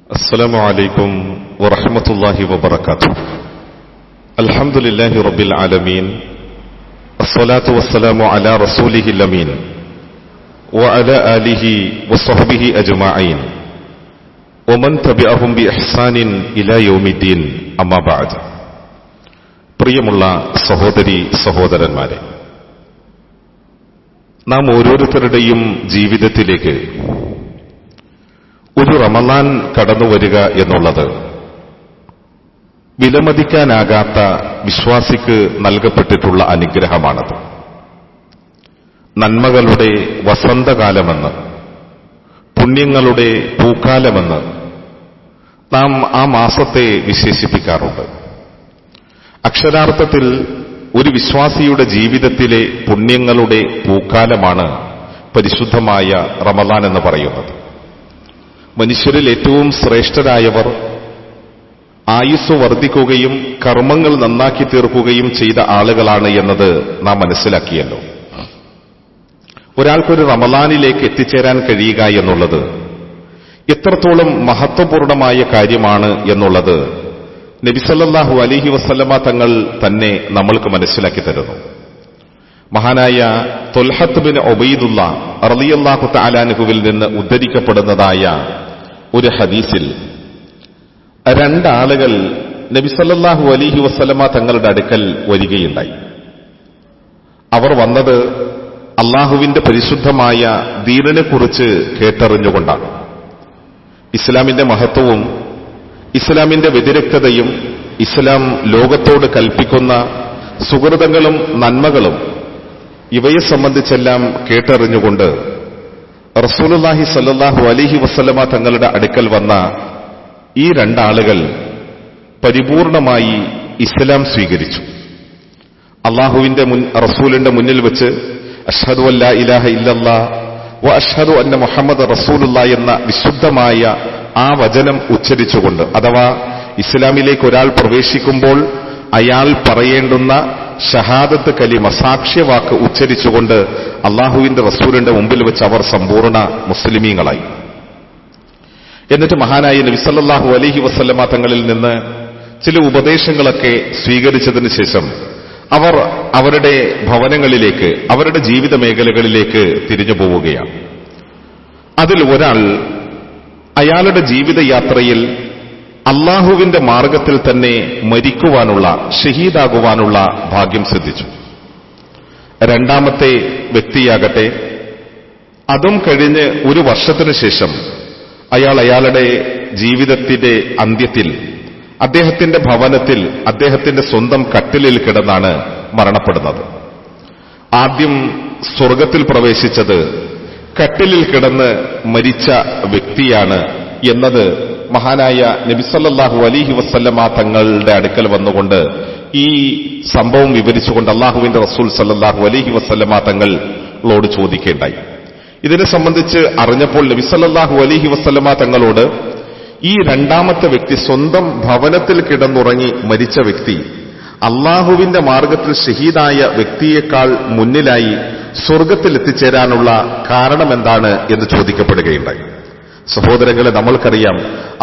السلام عليكم ورحمة الله وبركاته. الحمد لله رب العالمين، الصلاة والسلام على رسوله الأمين وعلى آله وصحبه أجمعين ومن تبعهم بإحسان إلى يوم الدين. أما بعد. പ്രിയമുള്ള സഹോദരി സഹോദരന്മാരെ, നാം ഓരോരുത്തരുടെയും ജീവിതത്തിലേക്ക് ഒരു റമളാൻ കടന്നുവരിക എന്നുള്ളത് വിലമതിക്കാനാകാത്ത വിശ്വാസിക്ക് നൽകപ്പെട്ടിട്ടുള്ള അനുഗ്രഹമാണത്. നന്മകളുടെ വസന്തകാലമെന്ന്, പുണ്യങ്ങളുടെ പൂക്കാലമെന്ന് നാം ആ മാസത്തെ വിശേഷിപ്പിക്കാറുണ്ട്. അക്ഷരാർത്ഥത്തിൽ ഒരു വിശ്വാസിയുടെ ജീവിതത്തിലെ പുണ്യങ്ങളുടെ പൂക്കാലമാണ് പരിശുദ്ധമായ റമളാൻ എന്ന് പറയുന്നത്. മനുഷ്യരിൽ ഏറ്റവും ശ്രേഷ്ഠരായവർ ആയുസ് വർദ്ധിക്കുകയും കർമ്മങ്ങൾ നന്നാക്കി തീർക്കുകയും ചെയ്ത ആളുകളാണ് എന്നത് നാം മനസ്സിലാക്കിയല്ലോ. ഒരാൾക്കൊരു റമളാനിലേക്ക് എത്തിച്ചേരാൻ കഴിയുക എന്നുള്ളത് എത്രത്തോളം മഹത്വപൂർണമായ കാര്യമാണ് എന്നുള്ളത് നബി സല്ലല്ലാഹു അലൈഹി വസല്ലമ തങ്ങൾ തന്നെ നമ്മൾക്ക് മനസ്സിലാക്കി തരുന്നു. മഹാനായ ത്വൽഹത്ത് ബിൻ ഉബൈദുല്ല റളിയല്ലാഹു തആല അൻഹുവിൽ നിന്ന് ഉദ്ധരിക്കപ്പെടുന്നതായ ഒരു ഹദീസിൽ രണ്ടാളുകൾ നബി സല്ലല്ലാഹു അലൈഹി വസല്ലമ തങ്ങളുടെ അടുക്കൽ വരികയുണ്ടായി. അവർ വന്നത് അള്ളാഹുവിന്റെ പരിശുദ്ധമായ ദീനിനെക്കുറിച്ച് കേട്ടറിഞ്ഞുകൊണ്ടാണ്. ഇസ്ലാമിന്റെ മഹത്വവും ഇസ്ലാമിന്റെ വ്യതിരക്തതയും ഇസ്ലാം ലോകത്തോട് കൽപ്പിക്കുന്ന സുഹൃതങ്ങളും നന്മകളും ഇവയെ സംബന്ധിച്ചെല്ലാം കേട്ടറിഞ്ഞുകൊണ്ട് റസൂലുള്ളാഹി സ്വല്ലല്ലാഹു അലൈഹി വസല്ലമ തങ്ങളുടെ അടുക്കൽ വന്ന ഈ രണ്ടാളുകൾ പരിപൂർണമായി ഇസ്ലാം സ്വീകരിച്ചു. അള്ളാഹുവിന്റെ റസൂലിന്റെ മുന്നിൽ വെച്ച് അഷ്ഹദു അല്ലാ ഇലാഹ ഇല്ലല്ലാഹ് വ അഷ്ഹദു അന്ന മുഹമ്മദ് റസൂലുള്ളാഹി എന്ന വിശുദ്ധമായ ആ വചനം ഉച്ചരിച്ചുകൊണ്ട്, അഥവാ ഇസ്ലാമിലേക്ക് ഒരാൾ പ്രവേശിക്കുമ്പോൾ അയാൾ പറയേണ്ടുന്ന ഷഹാദത്ത് കലിമ, സാക്ഷ്യവാക്ക് ഉച്ചരിച്ചുകൊണ്ട് അള്ളാഹുവിന്റെ റസൂലിന്റെ മുമ്പിൽ വെച്ച് അവർ സമ്പൂർണ്ണ മുസ്ലിമീങ്ങളായി. എന്നിട്ട് മഹാനായ നബി സല്ലല്ലാഹു അലൈഹി വസല്ലമ തങ്ങളിൽ നിന്ന് ചില ഉപദേശങ്ങളൊക്കെ സ്വീകരിച്ചതിന് ശേഷം അവർ അവരുടെ ഭവനങ്ങളിലേക്ക്, അവരുടെ ജീവിത മേഖലകളിലേക്ക് തിരിഞ്ഞു പോവുകയാണ്. അതിൽ ഒരാൾ അയാളുടെ ജീവിതയാത്രയിൽ അള്ളാഹുവിന്റെ മാർഗത്തിൽ തന്നെ മരിക്കുവാനുള്ള, ഷഹീദാകുവാനുള്ള ഭാഗ്യം സിദ്ധിച്ചു. രണ്ടാമത്തെ വ്യക്തിയാകട്ടെ, അതും കഴിഞ്ഞ് ഒരു വർഷത്തിനു ശേഷം അയാളുടെ ജീവിതത്തിന്റെ അന്ത്യത്തിൽ അദ്ദേഹത്തിന്റെ ഭവനത്തിൽ, അദ്ദേഹത്തിന്റെ സ്വന്തം കട്ടിലിൽ കിടന്നാണ് മരണപ്പെടുന്നത്. ആദ്യം സ്വർഗത്തിൽ പ്രവേശിച്ചത് കട്ടിലിൽ കിടന്ന് മരിച്ച വ്യക്തിയാണ് എന്നത് മഹാനായ നബി സല്ലല്ലാഹു അലൈഹി വസല്ലമ തങ്ങളുടെ അടുക്കൽ വന്നുകൊണ്ട് ഈ സംഭവം വിവരിച്ചുകൊണ്ട് അള്ളാഹുവിന്റെ റസൂൽ സല്ലല്ലാഹു അലൈഹി വസല്ലമ തങ്ങളോട് ചോദിക്കേണ്ടായി. ഇതിനെ സംബന്ധിച്ച് അറിഞ്ഞപ്പോൾ നബി സല്ലല്ലാഹു അലൈഹി വസല്ലമ തങ്ങളോട് ഈ രണ്ടാമത്തെ വ്യക്തി, സ്വന്തം ഭവനത്തിൽ കിടന്നുറങ്ങി മരിച്ച വ്യക്തി, അള്ളാഹുവിന്റെ മാർഗത്തിൽ ഷഹീദായ വ്യക്തിയേക്കാൾ മുന്നിലായി സ്വർഗത്തിൽ എത്തിച്ചേരാനുള്ള കാരണം എന്താണ് എന്ന് ചോദിക്കപ്പെടുകയുണ്ടായി. സഹോദരങ്ങളെ, നമ്മൾക്കറിയാം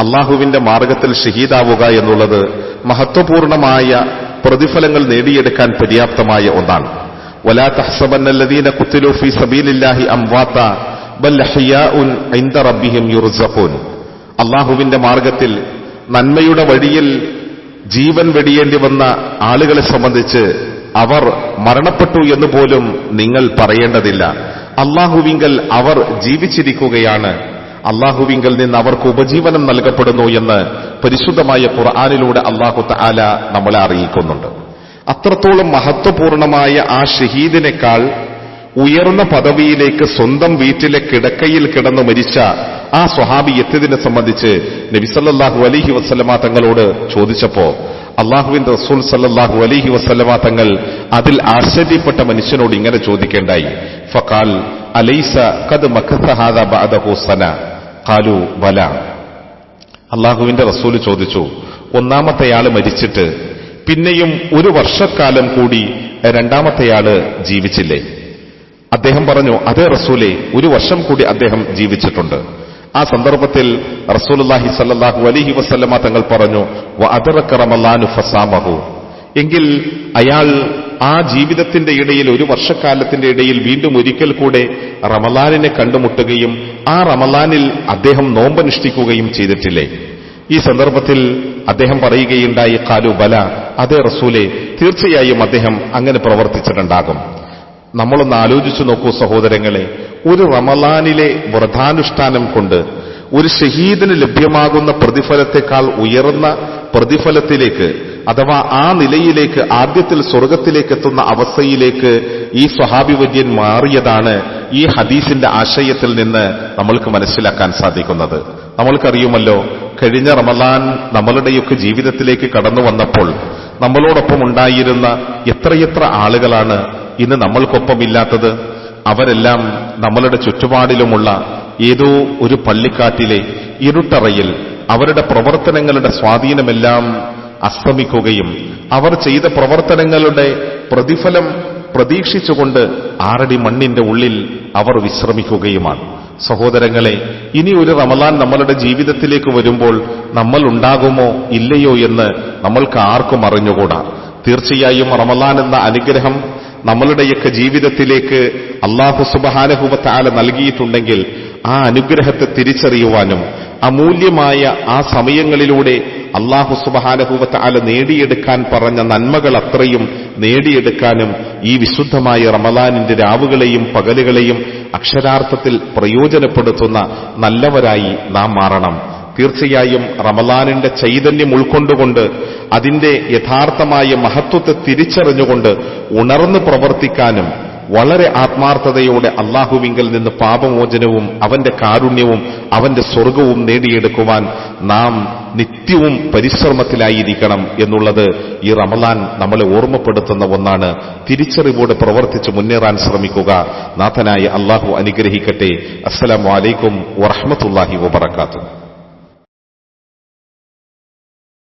അള്ളാഹുവിന്റെ മാർഗത്തിൽ ഷഹീദാവുക എന്നുള്ളത് മഹത്വപൂർണമായ പ്രതിഫലങ്ങൾ നേടിയെടുക്കാൻ പര്യാപ്തമായ ഒന്നാണ്. വലാ തഹ്സബന്നല്ലദീന ഖുതിലൂ ഫീ സബീലില്ലാഹി അംവാത ബൽ അഹ്യാഉൻ ഇൻദ റബ്ബിഹിം യുർസഖൂൻ. അള്ളാഹുവിന്റെ മാർഗത്തിൽ നന്മയുടെ വഴിയിൽ ജീവൻ വെടിയേണ്ടി വന്ന ആളുകളെ സംബന്ധിച്ച് അവർ മരണപ്പെട്ടു എന്ന് പോലും നിങ്ങൾ പറയേണ്ടതില്ല. അള്ളാഹുവിങ്കൽ അവർ ജീവിച്ചിരിക്കുകയാണ്, അള്ളാഹുവിങ്കൽ നിന്ന് അവർക്ക് ഉപജീവനം നൽകപ്പെടുന്നു എന്ന് പരിശുദ്ധമായ ഖുർആനിലൂടെ അല്ലാഹു തആല നമ്മളെ അറിയിക്കുന്നുണ്ട്. അത്രത്തോളം മഹത്വപൂർണമായ ആ ഷഹീദിനേക്കാൾ ഉയർന്ന പദവിയിലേക്ക് സ്വന്തം വീട്ടിലെ കിടക്കയിൽ കിടന്നു മരിച്ച ആ സ്വഹാബി എത്തിയതിനെ സംബന്ധിച്ച് നബി സല്ലല്ലാഹു അലൈഹി വസല്ലമ തങ്ങളോട് ചോദിച്ചപ്പോ അള്ളാഹുവിന്റെ റസൂൽ സല്ലല്ലാഹു അലൈഹി വസല്ലമ തങ്ങൾ അതിൽ ആശ്ചര്യപ്പെട്ട മനുഷ്യനോട് ഇങ്ങനെ ചോദിക്കേണ്ടായി. ഫഖാൽ അലൈസ ഖദ് മക്കഥ ഹാദാ ബഅദഹു സന ഖാലു ബല. അള്ളാഹുവിന്റെ റസൂൽ ചോദിച്ചു, ഒന്നാമത്തെയാള് മരിച്ചിട്ട് പിന്നെയും ഒരു വർഷക്കാലം കൂടി രണ്ടാമത്തെയാള് ജീവിച്ചില്ലേ? അദ്ദേഹം പറഞ്ഞു, അതേ റസൂലേ, ഒരു വർഷം കൂടി അദ്ദേഹം ജീവിച്ചിട്ടുണ്ട്. ആ സന്ദർഭത്തിൽ റസൂലുള്ളാഹി സ്വല്ലല്ലാഹു അലൈഹി വസല്ലമ തങ്ങൾ പറഞ്ഞു, വഅദറക റമളാനു ഫസാമഹു, എങ്കിൽ അയാൾ ആ ജീവിതത്തിന്റെ ഇടയിൽ, ഒരു വർഷക്കാലത്തിന്റെ ഇടയിൽ വീണ്ടും ഒരിക്കൽ കൂടെ റമളാനിനെ കണ്ടുമുട്ടുകയും ആ റമളാനിൽ അദ്ദേഹം നോമ്പനുഷ്ഠിക്കുകയും ചെയ്തിട്ടില്ലേ? ഈ സന്ദർഭത്തിൽ അദ്ദേഹം പറയുകയുണ്ടായി, ഖാലു ബല, അതേ റസൂലേ, തീർച്ചയായും അദ്ദേഹം അങ്ങനെ പ്രവർത്തിച്ചിട്ടുണ്ടാകും. നമ്മളൊന്ന് ആലോചിച്ചു നോക്കൂ സഹോദരങ്ങളെ, ഒരു റമളാനിലെ വ്രതാനുഷ്ഠാനം കൊണ്ട് ഒരു ഷഹീദിന് ലഭ്യമാകുന്ന പ്രതിഫലത്തെക്കാൾ ഉയർന്ന പ്രതിഫലത്തിലേക്ക്, അഥവാ ആ നിലയിലേക്ക്, ആദ്യത്തിൽ സ്വർഗത്തിലേക്ക് എത്തുന്ന അവസ്ഥയിലേക്ക് ഈ സ്വഹാബി വര്യൻ മാറിയതാണ് ഈ ഹദീസിന്റെ ആശയത്തിൽ നിന്ന് നമ്മൾക്ക് മനസ്സിലാക്കാൻ സാധിക്കുന്നത്. നമ്മൾക്കറിയുമല്ലോ, കഴിഞ്ഞ റമളാൻ നമ്മളുടെയൊക്കെ ജീവിതത്തിലേക്ക് കടന്നു വന്നപ്പോൾ നമ്മളോടൊപ്പം ഉണ്ടായിരുന്ന എത്രയെത്ര ആളുകളാണ് ഇന്ന് നമ്മൾക്കൊപ്പമില്ലാത്തത്. അവരെല്ലാം നമ്മളുടെ ചുറ്റുപാടിലുമുള്ള ഏതോ ഒരു പള്ളിക്കാട്ടിലെ ഇരുട്ടറയിൽ അവരുടെ പ്രവർത്തനങ്ങളുടെ സ്വാധീനമെല്ലാം അസ്തമിക്കുകയും അവർ ചെയ്ത പ്രവർത്തനങ്ങളുടെ പ്രതിഫലം പ്രതീക്ഷിച്ചുകൊണ്ട് 6 അടി മണ്ണിന്റെ ഉള്ളിൽ അവർ വിശ്രമിക്കുകയുമാണ്. സഹോദരങ്ങളെ, ഇനി ഒരു റമളാൻ നമ്മളുടെ ജീവിതത്തിലേക്ക് വരുമ്പോൾ നമ്മൾ ഉണ്ടാകുമോ ഇല്ലയോ എന്ന് നമ്മൾക്ക് ആർക്കും അറിഞ്ഞുകൂടാ. തീർച്ചയായും റമളാൻ എന്ന അനുഗ്രഹം നമ്മളുടെയൊക്കെ ജീവിതത്തിലേക്ക് അല്ലാഹു സുബ്ഹാനഹു വ തആല നൽകിയിട്ടുണ്ടെങ്കിൽ ആ അനുഗ്രഹത്തെ തിരിച്ചറിയുവാനും അമൂല്യമായ ആ സമയങ്ങളിലൂടെ അല്ലാഹു സുബ്ഹാനഹു വ തആല നേടിയെടുക്കാൻ പറഞ്ഞ നന്മകൾ അത്രയും നേടിയെടുക്കാനും ഈ വിശുദ്ധമായ റമളാനിന്റെ രാവുകളെയും പകലുകളെയും അക്ഷരാർത്ഥത്തിൽ പ്രയോജനപ്പെടുത്തുന്ന നല്ലവരായി നാം മാറണം. തീർച്ചയായും റമളാനിന്റെ ചൈതന്യം ഉൾക്കൊണ്ടുകൊണ്ട് അതിന്റെ യഥാർത്ഥമായ മഹത്വത്തെ തിരിച്ചറിഞ്ഞുകൊണ്ട് ഉണർന്ന് പ്രവർത്തിക്കാനും വളരെ ആത്മാർത്ഥതയോടെ അല്ലാഹുവിങ്കൽ നിന്ന് പാപമോചനവും അവന്റെ കാരുണ്യവും അവന്റെ സ്വർഗവും നേടിയെടുക്കുവാൻ നാം നിത്യവും പരിശ്രമത്തിലായിരിക്കണം എന്നുള്ളത് ഈ റമളാൻ നമ്മളെ ഓർമ്മപ്പെടുത്തുന്ന ഒന്നാണ്. തിരിച്ചറിവോടെ പ്രവർത്തിച്ച് മുന്നേറാൻ ശ്രമിക്കുക. നാഥനായ അല്ലാഹു അനുഗ്രഹിക്കട്ടെ. അസ്സലാമു അലൈക്കും വറഹ്മത്തുള്ളാഹി വബറകാതുഹു.